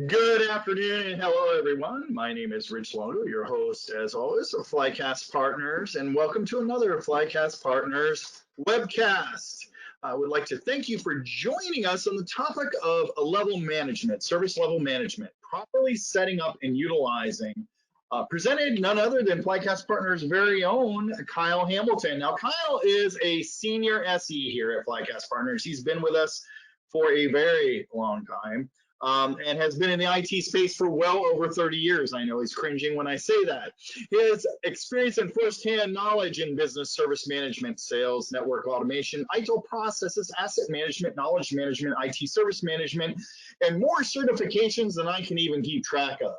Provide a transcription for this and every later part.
Good afternoon and hello, everyone. My name is Rich Longo, your host, as always, of Flycast Partners, and welcome to another Flycast Partners webcast. I would like to thank you for joining us on the topic of level management, service level management, properly setting up and utilizing. Presented none other than Flycast Partners' very own Kyle Hamilton. Now, Kyle is a senior SE here at Flycast Partners. He's been with us for a very long time. And has been in the IT space for well over 30 years. I know he's cringing when I say that. His experience and firsthand knowledge in business service management, sales, network automation, ITIL processes, asset management, knowledge management, IT service management, and more certifications than I can even keep track of.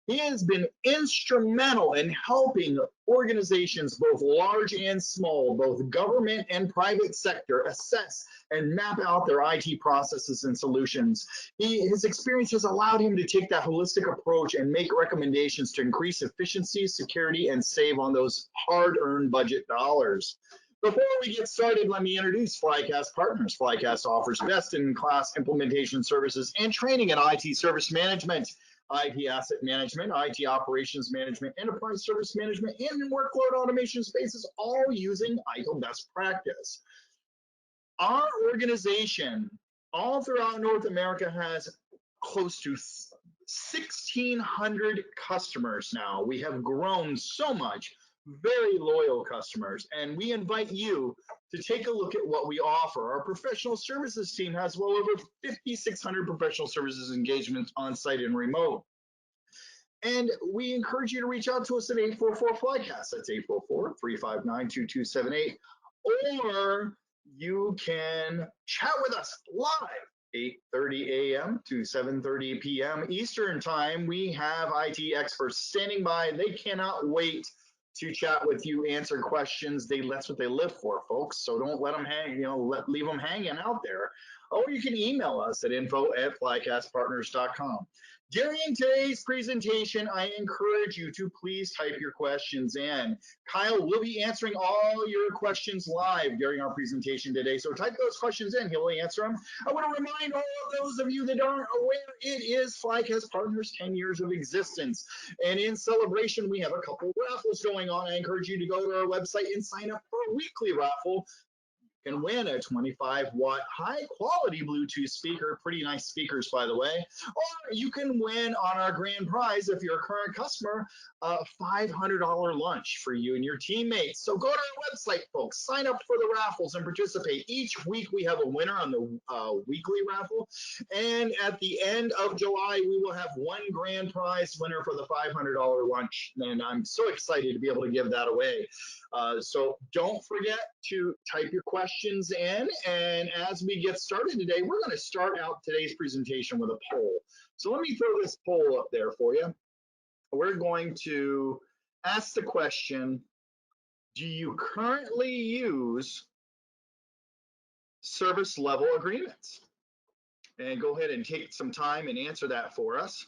He has been instrumental in helping organizations, both large and small, both government and private sector, assess and map out their IT processes and solutions. His experience has allowed him to take that holistic approach and make recommendations to increase efficiency, security, and save on those hard-earned budget dollars. Before we get started, let me introduce Flycast Partners. Flycast offers best-in-class implementation services and training in IT service management, IT asset management, IT operations management, enterprise service management, and workload automation spaces, all using ITIL best practice. Our organization, all throughout North America, has close to 1,600 customers now. We have grown so much, very loyal customers, and we invite you to take a look at what we offer. Our professional services team has well over 5,600 professional services engagements on site and remote. And we encourage you to reach out to us at 844-FLYCAST. That's 844-359-2278. Or you can chat with us live, 8:30 a.m. to 7:30 p.m. Eastern Time. We have IT experts standing by. They cannot wait to chat with you, answer questions. That's what they live for, folks. So don't let them hang, leave them hanging out there. Or you can email us at info@flycastpartners.com. During today's presentation, I encourage you to please type your questions in. Kyle will be answering all your questions live during our presentation today, so type those questions in. He'll answer them. I want to remind all of those of you that aren't aware, it is Flycast Partners' 10 years of existence. And in celebration, we have a couple raffles going on. I encourage you to go to our website and sign up for a weekly raffle. You can win a 25-watt high-quality Bluetooth speaker, pretty nice speakers, by the way, or you can win on our grand prize, if you're a current customer, a $500 lunch for you and your teammates. So go to our website, folks, sign up for the raffles and participate. Each week we have a winner on the weekly raffle, and at the end of July, we will have one grand prize winner for the $500 lunch, and I'm so excited to be able to give that away. So don't forget to type your questions in, and as we get started today, we're going to start out today's presentation with a poll. So let me throw this poll up there for you. We're going to ask the question, do you currently use service level agreements? And go ahead and take some time and answer that for us.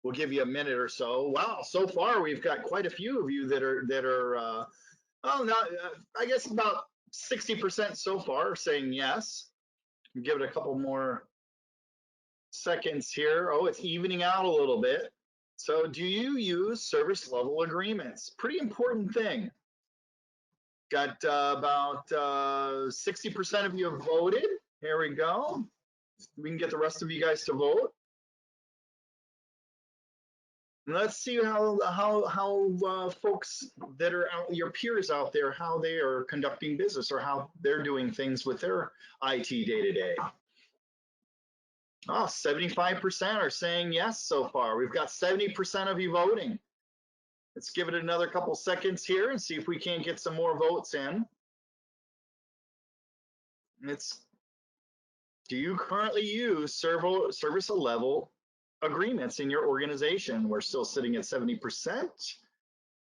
We'll give you a minute or so. Wow, so far we've got quite a few of you that are I guess about 60% so far saying yes. Give it a couple more seconds here. Oh, it's evening out a little bit. So do you use service level agreements? Pretty important thing. Got about 60% of you have voted. Here we go. We can get the rest of you guys to vote. Let's see how folks that are out, your peers out there, how they are conducting business or how they're doing things with their IT day to day. Oh, 75% are saying yes so far. We've got 70% of you voting. Let's give it another couple seconds here and see if we can't get some more votes in. Do you currently use service level agreements in your organization? We're still sitting at 70%.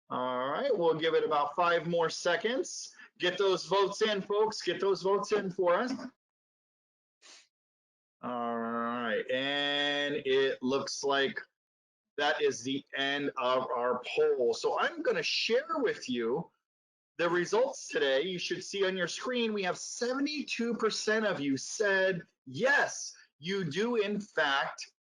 All right, we'll give it about 5 more seconds. Get those votes in, folks. Get those votes in for us. All right, and it looks like that is the end of our poll. So I'm going to share with you the results today. You should see on your screen, we have 72% of you said, yes, you do in fact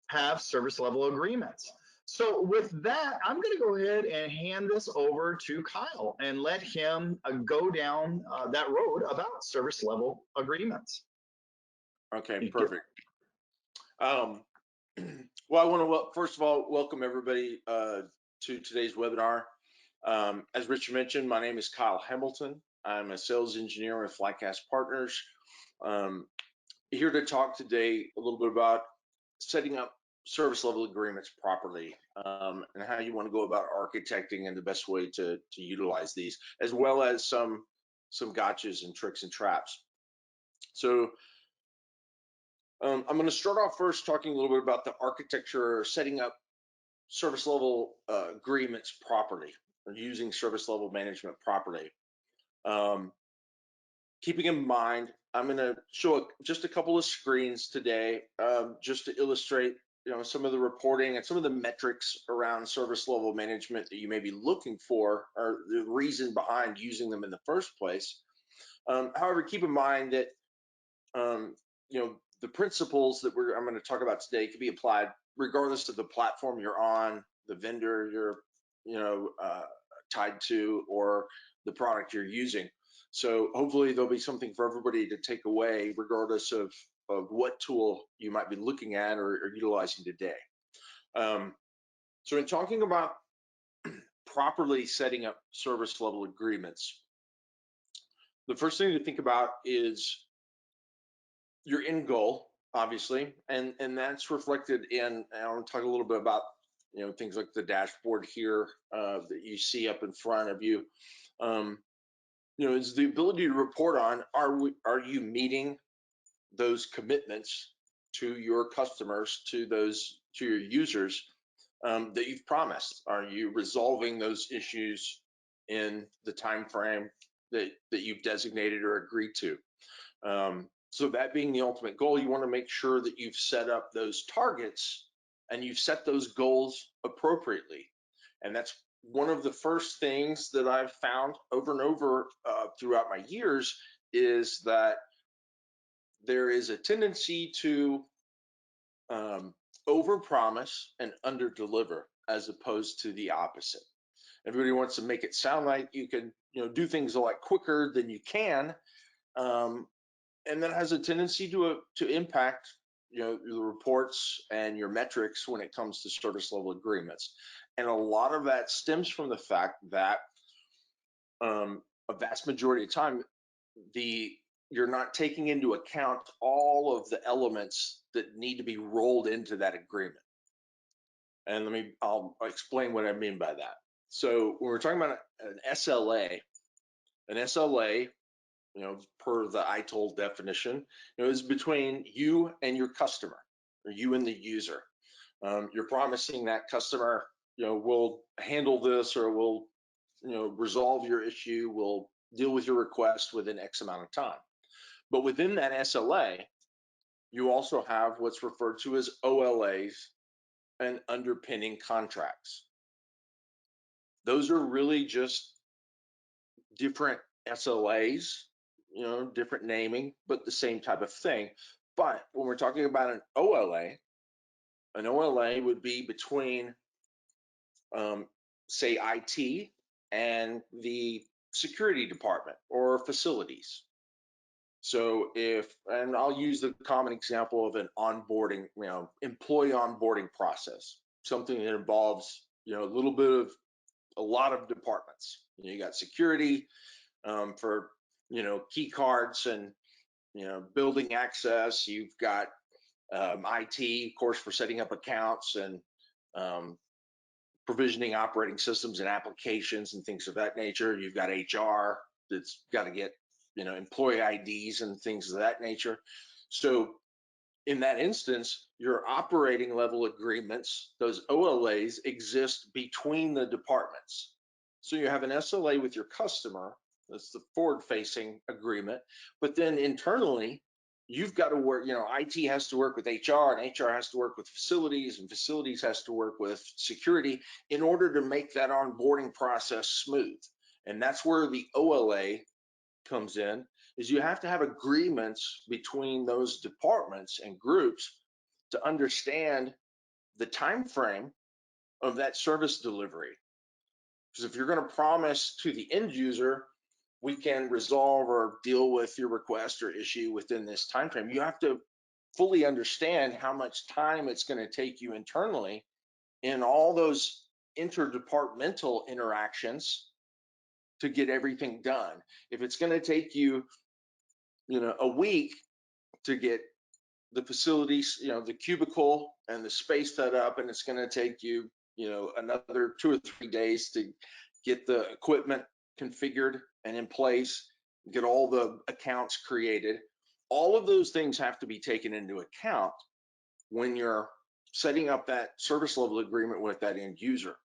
have service level agreements. So with that, I'm going to go ahead and hand this over to Kyle and let him go down that road about service level agreements. Okay, perfect. Well, I want to, first of all, welcome everybody to today's webinar. As Richard mentioned, my name is Kyle Hamilton. I'm a sales engineer with Flycast Partners. Here to talk today a little bit about setting up service level agreements properly, and how you want to go about architecting and the best way to utilize these, as well as some gotchas and tricks and traps. So I'm going to start off first talking a little bit about the architecture, setting up service level agreements properly, or using service level management properly. Keeping in mind, I'm going to show just a couple of screens today, just to illustrate, some of the reporting and some of the metrics around service level management that you may be looking for, or the reason behind using them in the first place. However, keep in mind that the principles that I'm going to talk about today can be applied regardless of the platform you're on, the vendor you're tied to, or the product you're using. So hopefully there'll be something for everybody to take away, regardless of what tool you might be looking at or utilizing today. So in talking about properly setting up service level agreements, the first thing to think about is your end goal, obviously, and that's reflected in, I want to talk a little bit about things like the dashboard here that you see up in front of you. Is the ability to report on, are you meeting those commitments to your customers, to your users that you've promised? Are you resolving those issues in the time frame that you've designated or agreed to? So that being the ultimate goal, you want to make sure that you've set up those targets and you've set those goals appropriately. And that's one of the first things that I've found over and over throughout my years, is that there is a tendency to overpromise and underdeliver, as opposed to the opposite. Everybody wants to make it sound like you can do things a lot quicker than you can, and that has a tendency to impact the reports and your metrics when it comes to service level agreements. And a lot of that stems from the fact that a vast majority of the time, you're not taking into account all of the elements that need to be rolled into that agreement. And I'll explain what I mean by that. So when we're talking about an SLA, per the ITIL definition, is between you and your customer, or you and the user. You're promising that customer, will handle this, or will, resolve your issue, will deal with your request within X amount of time. But within that SLA, you also have what's referred to as OLAs and underpinning contracts. Those are really just different SLAs, different naming, but the same type of thing. But when we're talking about an OLA would be between, say, IT and the security department or facilities. So and I'll use the common example of an onboarding, employee onboarding process, something that involves, a lot of departments. You got security for, key cards and, building access. You've got IT, of course, for setting up accounts and provisioning operating systems and applications and things of that nature. You've got HR that's got to get, employee IDs and things of that nature. So in that instance, your operating level agreements, those OLAs, exist between the departments. So you have an SLA with your customer, that's the forward-facing agreement, but then internally, you've got to work, IT has to work with HR, and HR has to work with facilities, and facilities has to work with security in order to make that onboarding process smooth. And that's where the OLA comes in, is you have to have agreements between those departments and groups to understand the time frame of that service delivery. Because if you're going to promise to the end user, we can resolve or deal with your request or issue within this time frame, you have to fully understand how much time it's going to take you internally in all those interdepartmental interactions to get everything done. If it's going to take you, a week to get the facilities, the cubicle and the space set up, and it's going to take you, another 2 or 3 days to get the equipment configured and in place, get all the accounts created. All of those things have to be taken into account when you're setting up that service level agreement with that end user.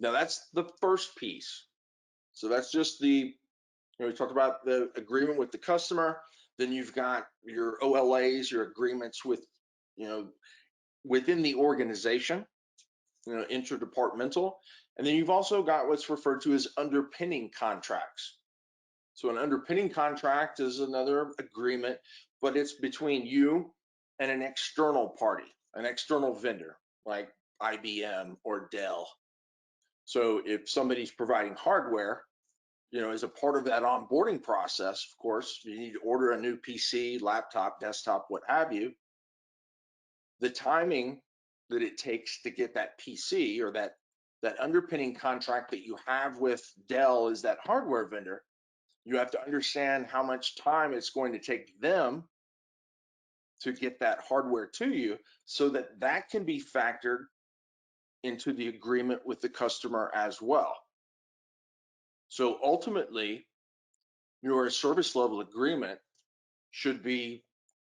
Now that's the first piece. So that's just we talked about the agreement with the customer. Then you've got your OLAs, your agreements with, within the organization, interdepartmental. And then you've also got what's referred to as underpinning contracts. So an underpinning contract is another agreement, but it's between you and an external party, an external vendor like IBM or Dell. So if somebody's providing hardware, as a part of that onboarding process, of course, you need to order a new PC, laptop, desktop, what have you. The timing that it takes to get that PC or that underpinning contract that you have with Dell as that hardware vendor, you have to understand how much time it's going to take them to get that hardware to you so that that can be factored into the agreement with the customer as well. So ultimately, your service level agreement should be,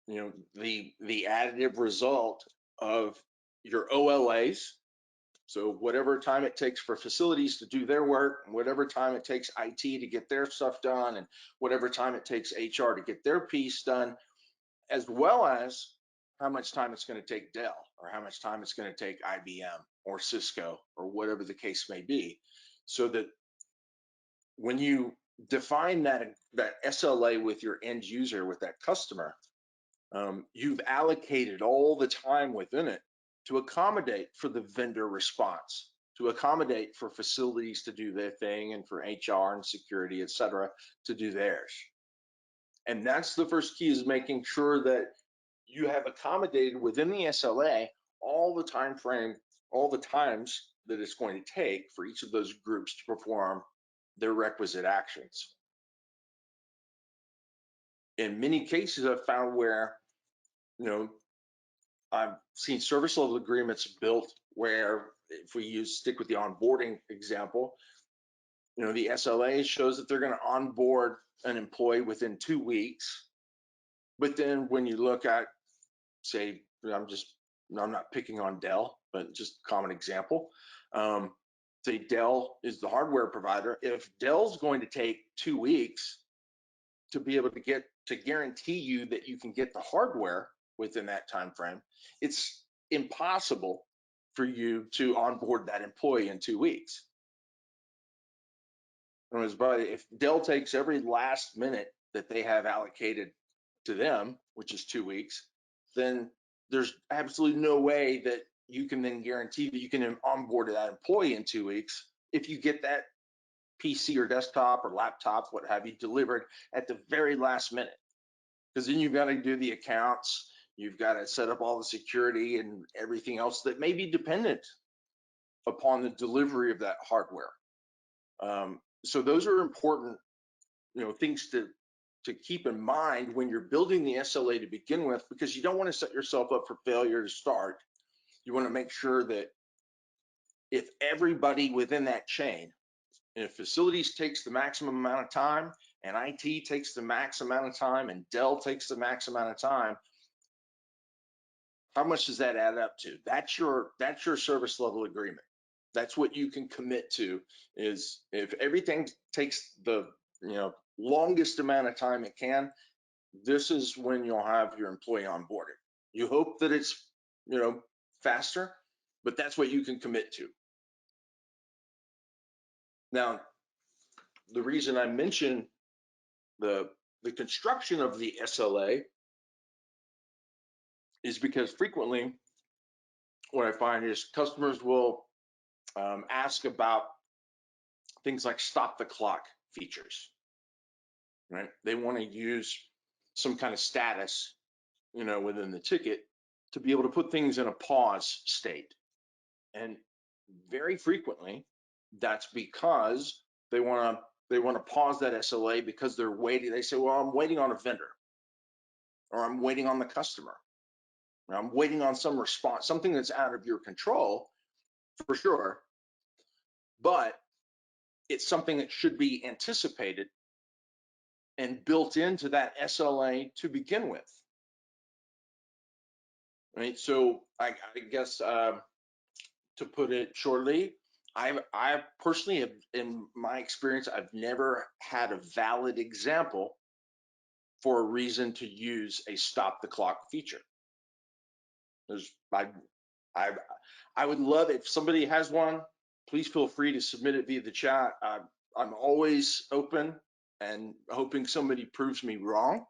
the additive result of your OLAs. So whatever time it takes for facilities to do their work, and whatever time it takes IT to get their stuff done, and whatever time it takes HR to get their piece done, as well as how much time it's going to take Dell, or how much time it's going to take IBM or Cisco or whatever the case may be, so that when you define that SLA with your end user, with that customer, you've allocated all the time within it to accommodate for the vendor response, to accommodate for facilities to do their thing, and for HR and security, et cetera, to do theirs. And that's the first key, is making sure that you have accommodated within the SLA all the time frame, all the times that it's going to take for each of those groups to perform their requisite actions. In many cases, I've found where, I've seen service level agreements built where, if we stick with the onboarding example, the SLA shows that they're going to onboard an employee within 2 weeks. But then when you look at, say, I'm not picking on Dell, but just a common example. Say Dell is the hardware provider. If Dell's going to take 2 weeks to be able to guarantee you that you can get the hardware within that time frame, it's impossible for you to onboard that employee in 2 weeks. If Dell takes every last minute that they have allocated to them, which is 2 weeks, then there's absolutely no way that you can then guarantee that you can onboard that employee in 2 weeks if you get that PC or desktop or laptop, what have you, delivered at the very last minute. Because then you've got to do the accounts, you've got to set up all the security and everything else that may be dependent upon the delivery of that hardware. So those are important, things to keep in mind when you're building the SLA to begin with, because you don't want to set yourself up for failure to start. You want to make sure that if everybody within that chain, if facilities takes the maximum amount of time, and IT takes the max amount of time, and Dell takes the max amount of time, how much does that add up to? That's your service level agreement. That's what you can commit to, is if everything takes the longest amount of time it can, this is when you'll have your employee onboarded. You hope that it's faster, but that's what you can commit to. Now, the reason I mention the construction of the SLA is because frequently what I find is customers will ask about things like stop the clock features, right? They want to use some kind of status, within the ticket to be able to put things in a pause state. And very frequently, that's because they want to pause that SLA because they're waiting. They say, well, I'm waiting on a vendor, or I'm waiting on the customer, or I'm waiting on some response, something that's out of your control, for sure. But it's something that should be anticipated and built into that SLA to begin with. Right. So I guess to put it shortly, I personally have, in my experience, I've never had a valid example for a reason to use a stop the clock feature. I would love if somebody has one, please feel free to submit it via the chat. I'm always open and hoping somebody proves me wrong.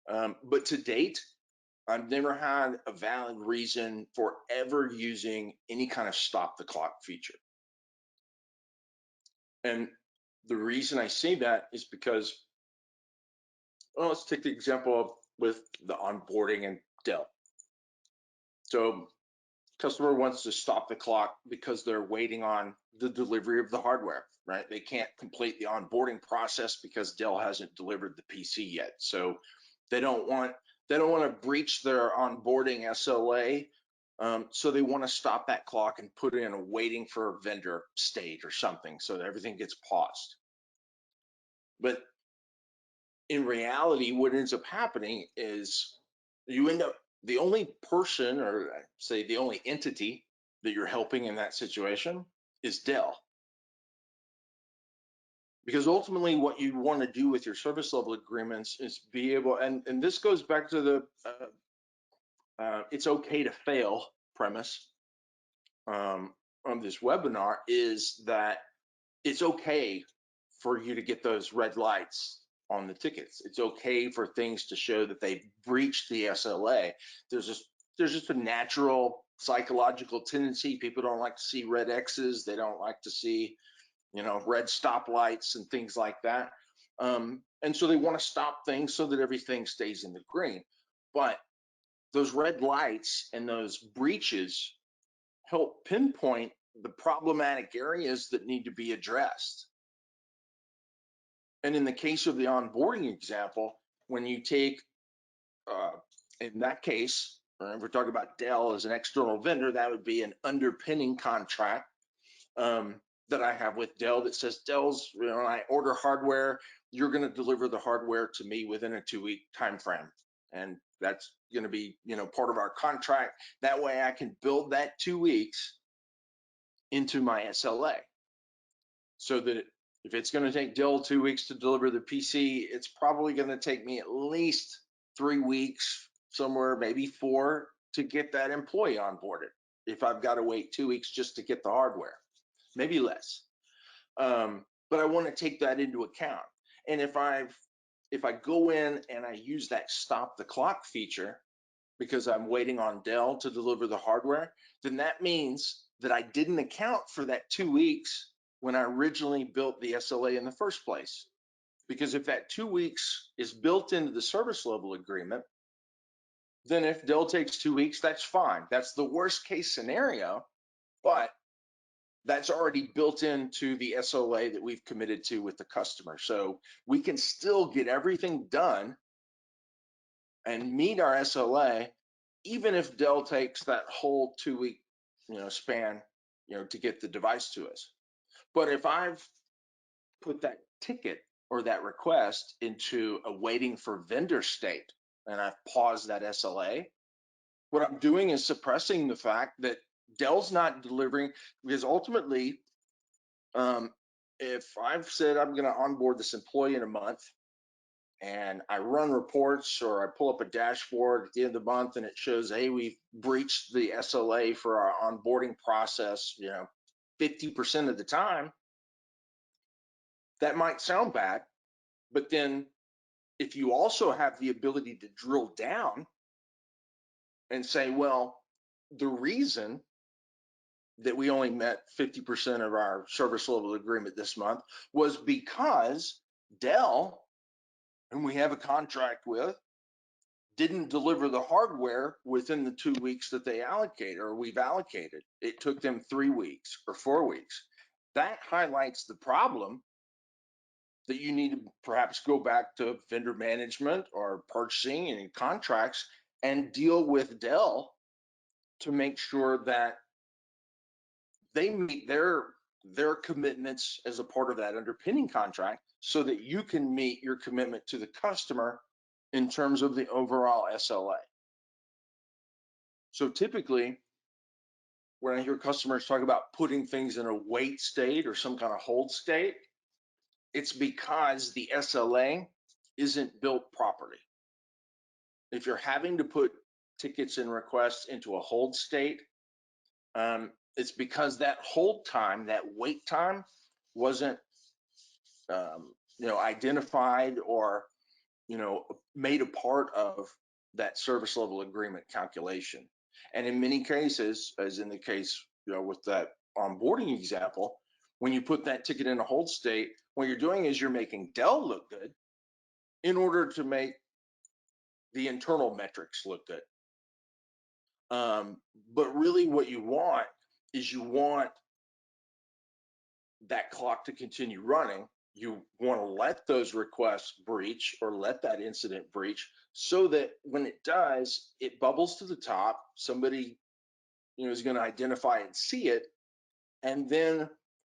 But to date, I've never had a valid reason for ever using any kind of stop the clock feature. And the reason I say that is because, well, let's take the example of with the onboarding and Dell. So customer wants to stop the clock because they're waiting on the delivery of the hardware, right? They can't complete the onboarding process because Dell hasn't delivered the PC yet. So they don't want to breach their onboarding SLA. So they want to stop that clock and put in a waiting for a vendor state or something so that everything gets paused. But in reality, what ends up happening is you end up, the only person, or say the only entity that you're helping in that situation is Dell. Because ultimately what you want to do with your service level agreements is be able, and this goes back to the it's okay to fail premise on this webinar, is that it's okay for you to get those red lights on the tickets. It's okay for things to show that they've breached the SLA. There's just a natural psychological tendency. People don't like to see red X's. They don't like to see, red stoplights and things like that. And so they want to stop things so that everything stays in the green. But those red lights and those breaches help pinpoint the problematic areas that need to be addressed. And in the case of the onboarding example, when you take, in that case, if we're talking about Dell as an external vendor, that would be an underpinning contract that I have with Dell that says, Dell's, I order hardware, you're going to deliver the hardware to me within a 2-week time frame. And that's going to be, part of our contract. That way I can build that 2 weeks into my SLA. So that if it's going to take Dell 2 weeks to deliver the PC, it's probably going to take me at least 3 weeks, somewhere maybe 4, to get that employee onboarded. If I've got to wait 2 weeks just to get the hardware, maybe less. But I want to take that into account. And if I go in and I use that stop the clock feature because I'm waiting on Dell to deliver the hardware, then that means that I didn't account for that 2 weeks when I originally built the SLA in the first place. Because if that 2 weeks is built into the service level agreement, then if Dell takes 2 weeks, that's fine. That's the worst case scenario, but that's already built into the SLA that we've committed to with the customer. So we can still get everything done and meet our SLA, even if Dell takes that whole 2 week, span, to get the device to us. But if I've put that ticket or that request into a waiting for vendor state and I've paused that SLA, what I'm doing is suppressing the fact that Dell's not delivering, because ultimately, if I've said I'm going to onboard this employee in a month and I run reports or I pull up a dashboard at the end of the month and it shows, hey, we've breached the SLA for our onboarding process, 50% of the time, that might sound bad. But then if you also have the ability to drill down and say, well, the reason that we only met 50% of our service level agreement this month was because Dell, whom we have a contract with, didn't deliver the hardware within the 2 weeks that they allocate or we've allocated. It took them 3 weeks or 4 weeks. That highlights the problem that you need to perhaps go back to vendor management or purchasing and contracts and deal with Dell to make sure that they meet their commitments as a part of that underpinning contract so that you can meet your commitment to the customer in terms of the overall SLA. So typically, when I hear customers talk about putting things in a wait state or some kind of hold state, it's because the SLA isn't built properly. If you're having to put tickets and requests into a hold state, it's because that hold time, that wait time, wasn't identified or made a part of that service level agreement calculation. And in many cases, as in the case with that onboarding example, when you put that ticket in a hold state, what you're doing is you're making Dell look good in order to make the internal metrics look good. But really what you want is you want that clock to continue running. You want to let those requests breach or let that incident breach so that when it does, it bubbles to the top. Somebody is going to identify and see it. And then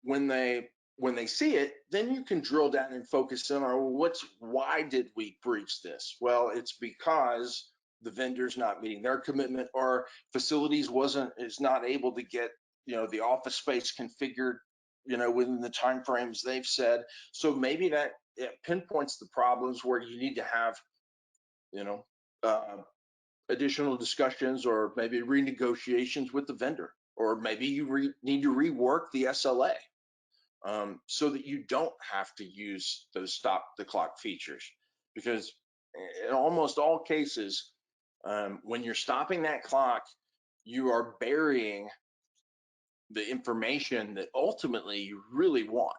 when they see it, then you can drill down and focus in on why did we breach this? Well, it's because the vendor's not meeting their commitment, or facilities is not able to get the office space configured within the timeframes they've said. So maybe that it pinpoints the problems where you need to have additional discussions or maybe renegotiations with the vendor, or maybe you need to rework the SLA so that you don't have to use those stop the clock features. Because in almost all cases, when you're stopping that clock, you are burying the information that ultimately you really want.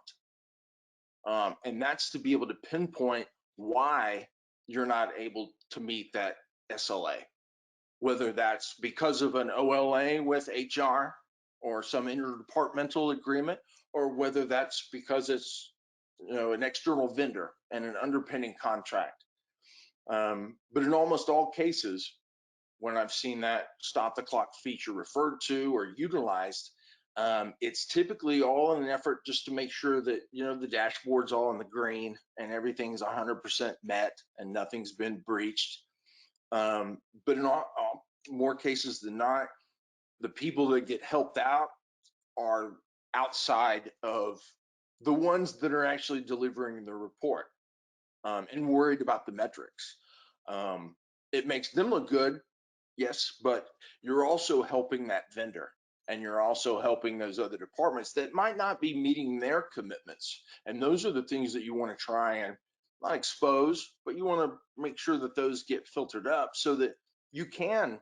And that's to be able to pinpoint why you're not able to meet that SLA, whether that's because of an OLA with HR or some interdepartmental agreement, or whether that's because it's an external vendor and an underpinning contract. But in almost all cases, when I've seen that stop the clock feature referred to or utilized, it's typically all in an effort just to make sure that the dashboard's all in the green and everything's 100% met and nothing's been breached. But in more cases than not, the people that get helped out are outside of the ones that are actually delivering the report and worried about the metrics. It makes them look good, yes, but you're also helping that vendor, and you're also helping those other departments that might not be meeting their commitments. And those are the things that you want to try and not expose, but you want to make sure that those get filtered up so that you can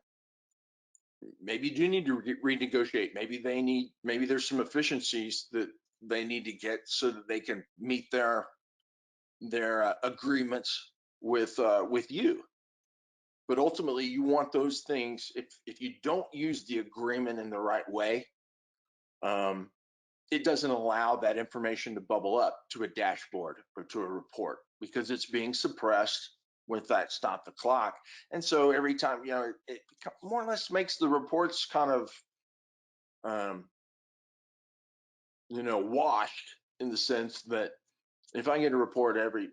maybe do need to renegotiate. Maybe there's some efficiencies that they need to get so that they can meet their agreements with you. But ultimately, you want those things. If you don't use the agreement in the right way, it doesn't allow that information to bubble up to a dashboard or to a report because it's being suppressed with that stop the clock. And so every time, it more or less makes the reports kind of, washed, in the sense that if I get a report every,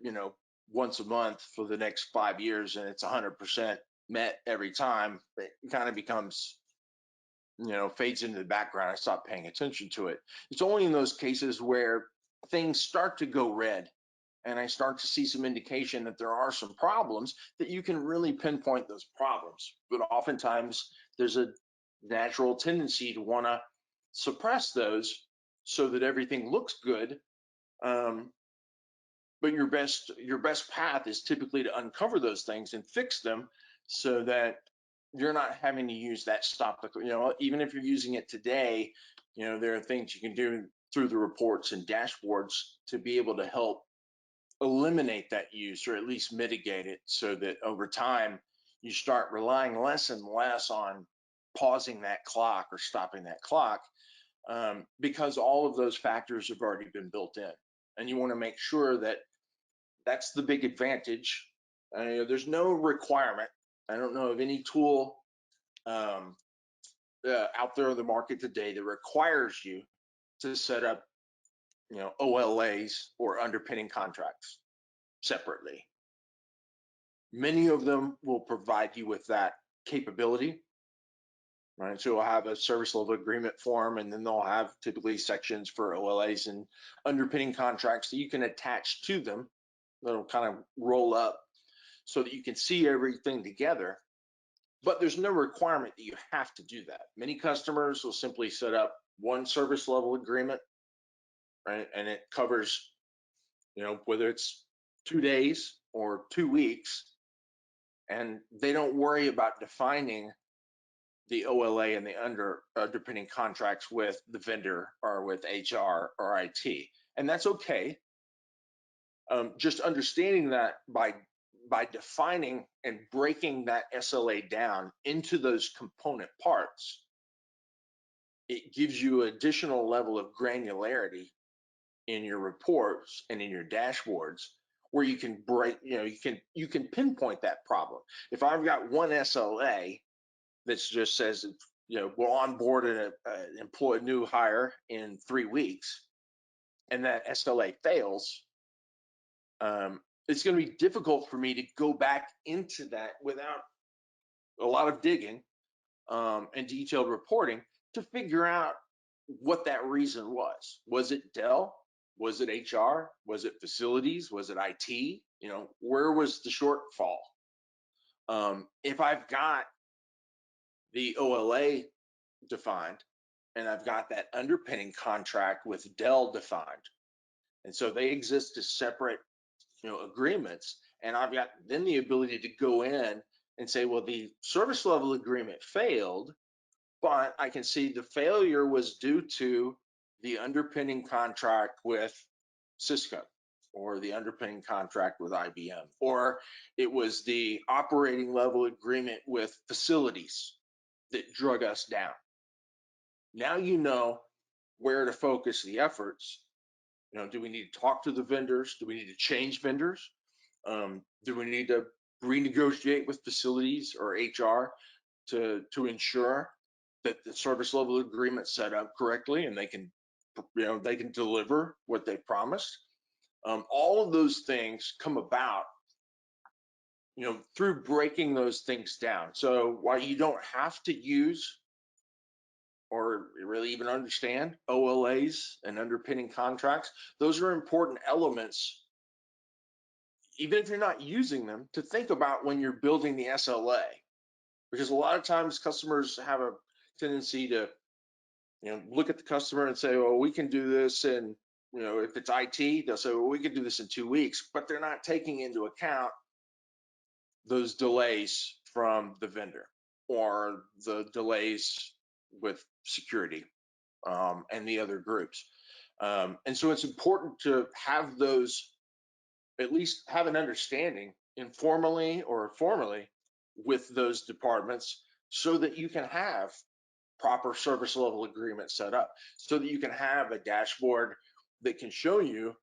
once a month for the next 5 years and it's 100% met every time, it kind of becomes, fades into the background. I stop paying attention to it. It's only in those cases where things start to go red and I start to see some indication that there are some problems that you can really pinpoint those problems. But oftentimes there's a natural tendency to want to suppress those so that everything looks good. But your best path is typically to uncover those things and fix them so that you're not having to use that stop. Even if you're using it today, there are things you can do through the reports and dashboards to be able to help eliminate that use, or at least mitigate it, so that over time you start relying less and less on pausing that clock or stopping that clock, because all of those factors have already been built in. And you want to make sure that that's the big advantage. There's no requirement. I don't know of any tool out there in the market today that requires you to set up, OLAs or underpinning contracts separately. Many of them will provide you with that capability, right? So you'll have a service level agreement form, and then they'll have typically sections for OLAs and underpinning contracts that you can attach to them. That'll kind of roll up so that you can see everything together. But there's no requirement that you have to do that. Many customers will simply set up one service level agreement, right? And it covers, whether it's 2 days or 2 weeks, and they don't worry about defining the OLA and the underpinning contracts with the vendor or with HR or IT. And that's okay. Just understanding that by defining and breaking that SLA down into those component parts, it gives you additional level of granularity in your reports and in your dashboards, where you can break, you can pinpoint that problem. If I've got one SLA that just says, we'll onboard an new hire in 3 weeks, and that SLA fails, it's going to be difficult for me to go back into that without a lot of digging and detailed reporting to figure out what that reason was. Was it Dell? Was it HR? Was it facilities? Was it IT? Where was the shortfall? If I've got the OLA defined and I've got that underpinning contract with Dell defined, and so they exist as separate, agreements, and I've got then the ability to go in and say, well, the service level agreement failed, but I can see the failure was due to the underpinning contract with Cisco, or the underpinning contract with IBM, or it was the operating level agreement with facilities that drug us down. Now you know where to focus the efforts. Do we need to talk to the vendors? Do we need to change vendors? Do we need to renegotiate with facilities or HR to ensure that the service level agreement set up correctly and they can deliver what they promised? All of those things come about, through breaking those things down. So while you don't have to use or really even understand OLAs and underpinning contracts, those are important elements, even if you're not using them, to think about when you're building the SLA. Because a lot of times customers have a tendency to, look at the customer and say, well, we can do this. And, if it's IT, they'll say, well, we can do this in 2 weeks, but they're not taking into account those delays from the vendor or the delays with security and the other groups. And so it's important to have those, at least have an understanding informally or formally with those departments, so that you can have proper service level agreement set up, so that you can have a dashboard that can show you,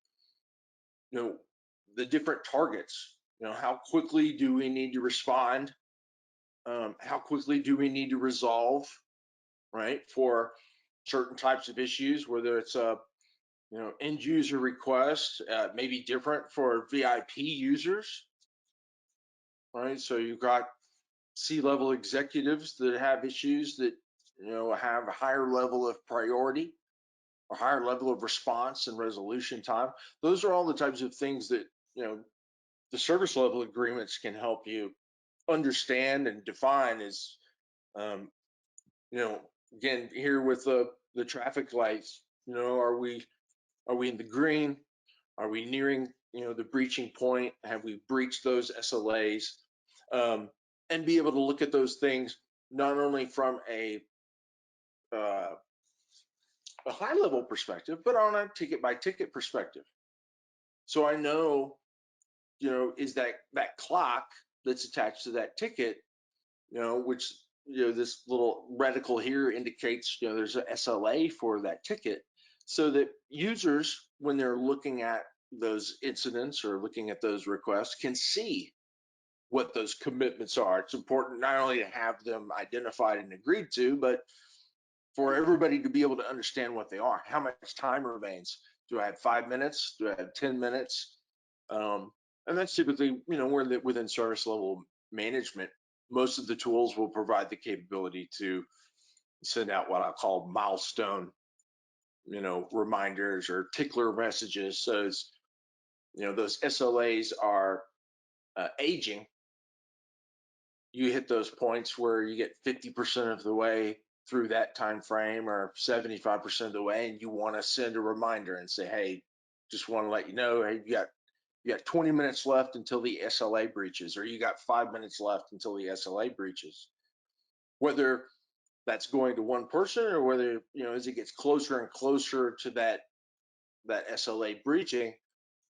the different targets. How quickly do we need to respond? How quickly do we need to resolve, right, for certain types of issues, whether it's a end user request, may be different for VIP users, right? So you've got C-level executives that have issues that have a higher level of priority or higher level of response and resolution time. Those are all the types of things that the service level agreements can help you understand and define. As again, here with the traffic lights, are we in the green? Are we nearing the breaching point? Have we breached those SLAs? and be able to look at those things not only from a high level perspective, but on a ticket by ticket perspective. So I know, is that clock that's attached to that ticket, which, this little reticle here indicates, there's an SLA for that ticket, so that users, when they're looking at those incidents or looking at those requests, can see what those commitments are. It's important not only to have them identified and agreed to, but for everybody to be able to understand what they are. How much time remains? Do I have 5 minutes? Do I have 10 minutes? And that's typically, within service level management, most of the tools will provide the capability to send out what I call milestone, reminders or tickler messages. So it's, those SLAs are aging. You hit those points where you get 50% of the way through that time frame or 75% of the way, and you want to send a reminder and say, hey, just want to let you know, hey, you got 20 minutes left until the SLA breaches, or you got 5 minutes left until the SLA breaches. Whether that's going to one person, or whether, as it gets closer and closer to that SLA breaching,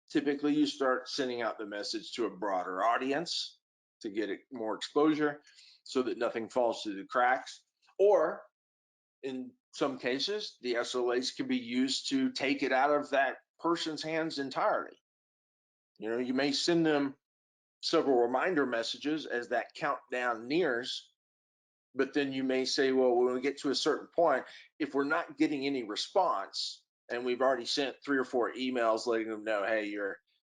typically you start sending out the message to a broader audience to get it more exposure so that nothing falls through the cracks. Or in some cases, the SLAs can be used to take it out of that person's hands entirely. You may send them several reminder messages as that countdown nears, but then you may say, well, when we get to a certain point, if we're not getting any response, and we've already sent 3 or 4 emails letting them know, hey,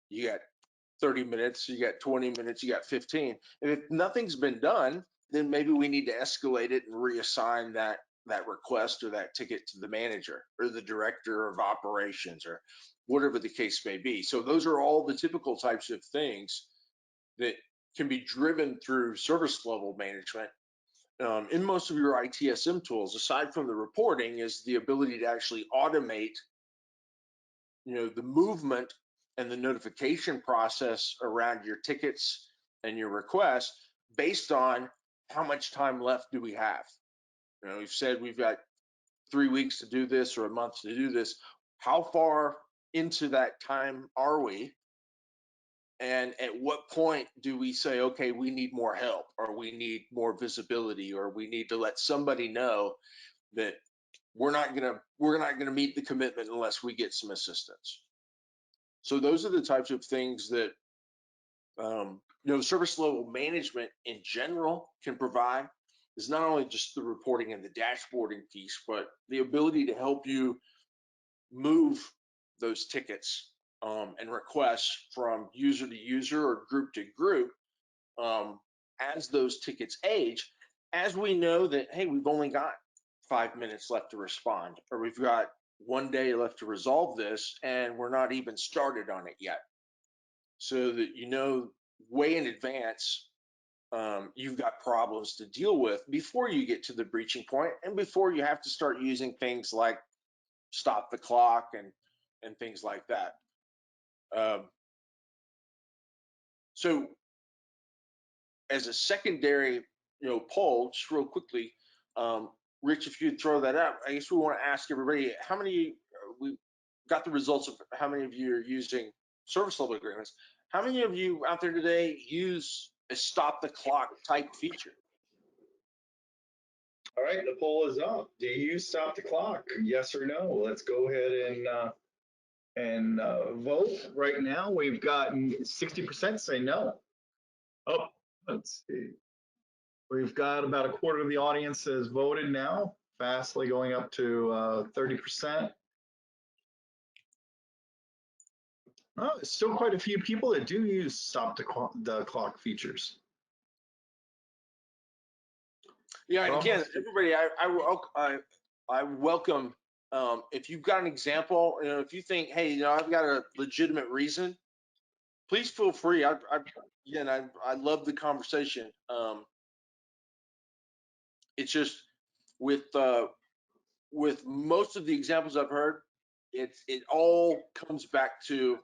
you got 30 minutes, you got 20 minutes, you got 15. And if nothing's been done, then maybe we need to escalate it and reassign that request or that ticket to the manager or the director of operations or whatever the case may be. So those are all the typical types of things that can be driven through service level management. In most of your ITSM tools, aside from the reporting, is the ability to actually automate, the movement and the notification process around your tickets and your requests based on how much time left do we have. We've said we've got 3 weeks to do this or a month to do this. How far into that time are we? And at what point do we say, okay, we need more help, or we need more visibility, or we need to let somebody know that we're not gonna meet the commitment unless we get some assistance. So those are the types of things that service level management in general can provide. Is not only just the reporting and the dashboarding piece, but the ability to help you move those tickets and requests from user to user or group to group as those tickets age, as we know that, hey, we've only got 5 minutes left to respond, or we've got 1 day left to resolve this, and we're not even started on it yet. So that way in advance, you've got problems to deal with before you get to the breaching point, and before you have to start using things like stop the clock and things like that. So as a secondary, poll, just real quickly, Rich, if you'd throw that up, I guess we want to ask everybody, how many, we got the results of how many of you are using service level agreements. How many of you out there today use a stop the clock type feature? All right, the poll is up. Do you stop the clock? Yes or no? Let's go ahead and vote. Right now, we've gotten 60% say no. Oh, let's see. We've got about a quarter of the audience has voted now, fastly going up to 30%. Oh, there's still quite a few people that do use stop the clock features. Yeah, and again, everybody, I welcome, if you've got an example, if you think, hey, I've got a legitimate reason, please feel free. I love the conversation. It's just with most of the examples I've heard, it all comes back to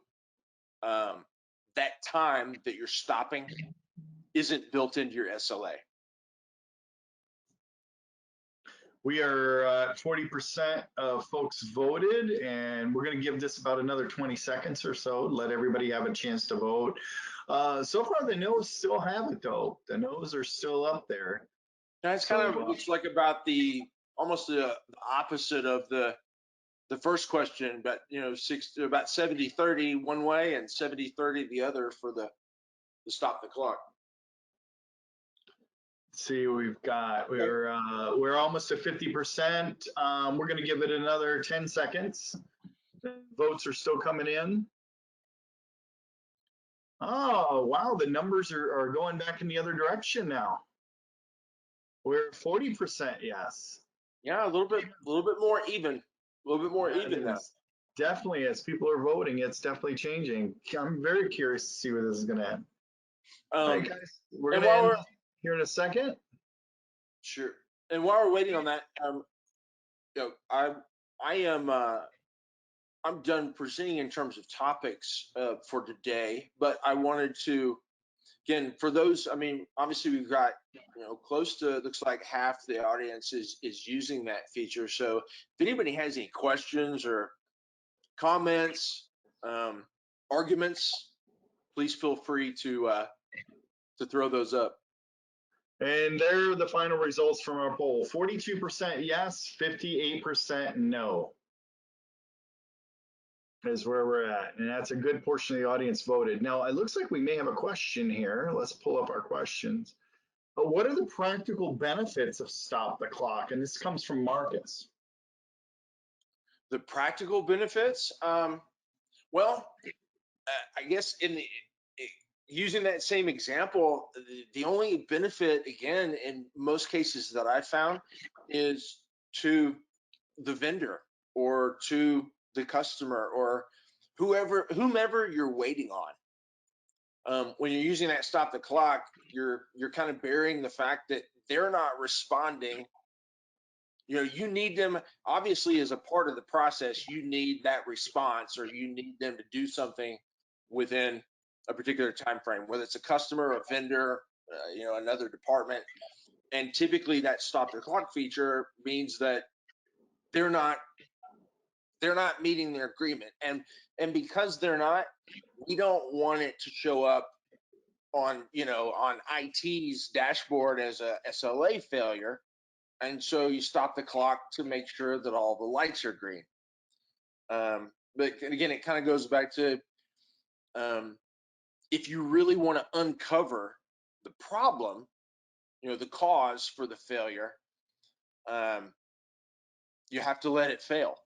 that time that you're stopping isn't built into your SLA. We are at 40% of folks voted, and we're going to give this about another 20 seconds or so, let everybody have a chance to vote. So far, the no's still have it, though. The no's are still up there. Now, it's kind of looks like about almost the opposite of the first question, but about 70-30 one way and 70-30 the other for the stop the clock. See, we're almost at 50%. We're going to give it another 10 seconds. Votes are still coming in. Oh, wow, the numbers are going back in the other direction now. We're 40% yes. Yeah, a little bit more even. A little bit more even now. Definitely, as people are voting, it's definitely changing. I'm very curious to see where this is going to end. All right, guys, we're going to end here in a second. Sure. And while we're waiting on that, I'm done presenting in terms of topics for today, but I wanted to, again, for those, I mean, obviously we've got, close to, looks like half the audience is using that feature. So if anybody has any questions or comments, arguments, please feel free to throw those up. And there are the final results from our poll. 42% yes, 58% no is where we're at. And that's a good portion of the audience voted. Now, it looks like we may have a question here. Let's pull up our questions. But what are the practical benefits of stop the clock? And this comes from Marcus. The practical benefits? Well, I guess using that same example, the only benefit, again, in most cases that I found, is to the vendor or to the customer or whomever you're waiting on. When you're using that stop the clock, you're kind of bearing the fact that they're not responding. You need them, obviously, as a part of the process. You need that response, or you need them to do something within a particular time frame, whether it's a customer, a vendor, another department. And typically that stop the clock feature means that they're not meeting their agreement. And because they're not, we don't want it to show up on IT's dashboard as a SLA failure. And so you stop the clock to make sure that all the lights are green. But again, it kind of goes back to, if you really want to uncover the problem, the cause for the failure, you have to let it fail.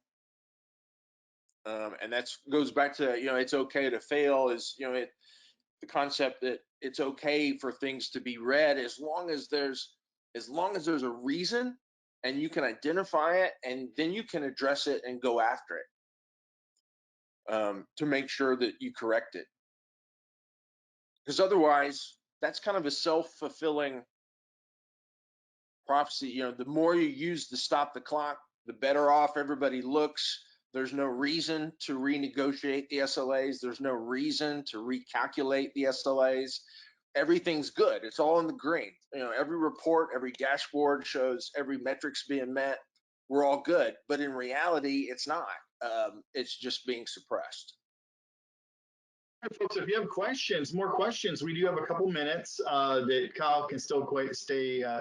And that goes back to, it's okay to fail, is, the concept that it's okay for things to be red as long as there's a reason and you can identify it, and then you can address it and go after it to make sure that you correct it. Because otherwise, that's kind of a self-fulfilling prophecy. The more you use the stop the clock, the better off everybody looks. There's no reason to renegotiate the SLAs. There's no reason to recalculate the SLAs. Everything's good. It's all in the green. Every report, every dashboard shows every metric's being met. We're all good. But in reality, it's not. It's just being suppressed. All right, folks, if you have questions, more questions, we do have a couple minutes that Kyle can still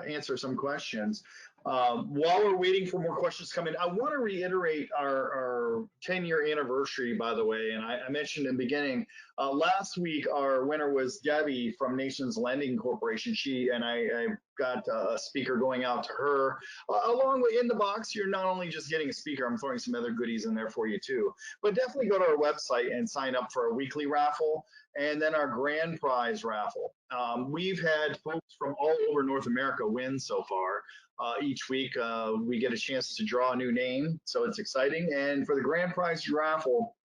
answer some questions. While we're waiting for more questions to come in, I want to reiterate our 10-year anniversary, by the way. And I mentioned in the beginning, last week, our winner was Debbie from Nations Lending Corporation. I got a speaker going out to her. Along with in the box, you're not only just getting a speaker, I'm throwing some other goodies in there for you too. But definitely go to our website and sign up for our weekly raffle and then our grand prize raffle. We've had folks from all over North America win so far. Each week, we get a chance to draw a new name, so it's exciting. And for the grand prize raffle,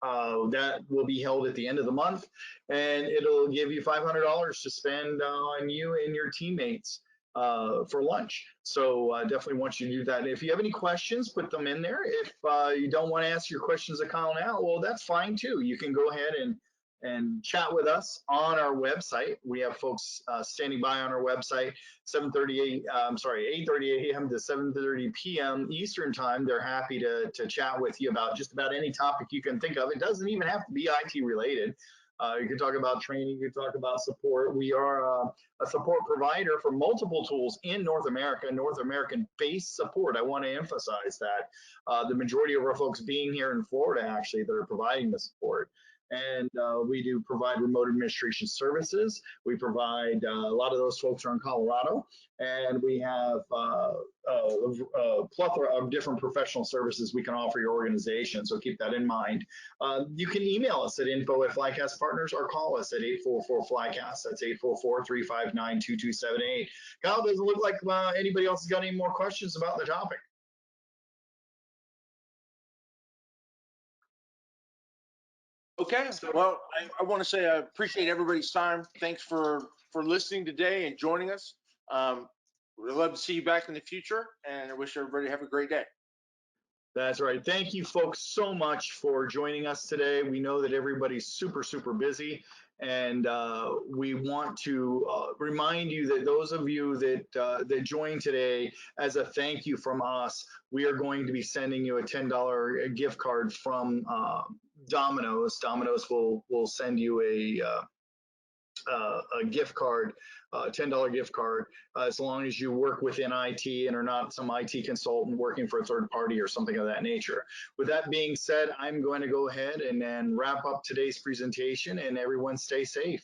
that will be held at the end of the month, and it'll give you $500 to spend on you and your teammates for lunch. So definitely want you to do that. And if you have any questions, put them in there. If you don't want to ask your questions to Kyle now, well, that's fine too. You can go ahead and and chat with us on our website. We have folks standing by on our website, 8:30 a.m. to 7:30 p.m. Eastern time. They're happy to chat with you about just about any topic you can think of. It doesn't even have to be IT related. You can talk about training, you can talk about support. We are a support provider for multiple tools in North America, North American based support. I want to emphasize that. The majority of our folks being here in Florida, actually, that are providing the support. And we do provide remote administration services. We provide, a lot of those folks are in Colorado, and we have a plethora of different professional services we can offer your organization. So keep that in mind. You can email us at info@Flycast Partners or call us at 844-FLYCAST. That's 844-359-2278. Kyle, doesn't look like anybody else has got any more questions about the topic. Okay, well, I want to say I appreciate everybody's time. Thanks for listening today and joining us. We'd love to see you back in the future, and I wish everybody have a great day. That's right. Thank you, folks, so much for joining us today. We know that everybody's super, super busy, and we want to remind you that those of you that joined today, as a thank you from us, we are going to be sending you a $10 gift card from Domino's. Domino's will send you a gift card, $10 gift card, as long as you work within IT and are not some IT consultant working for a third party or something of that nature. With that being said, I'm going to go ahead and then wrap up today's presentation, and everyone stay safe.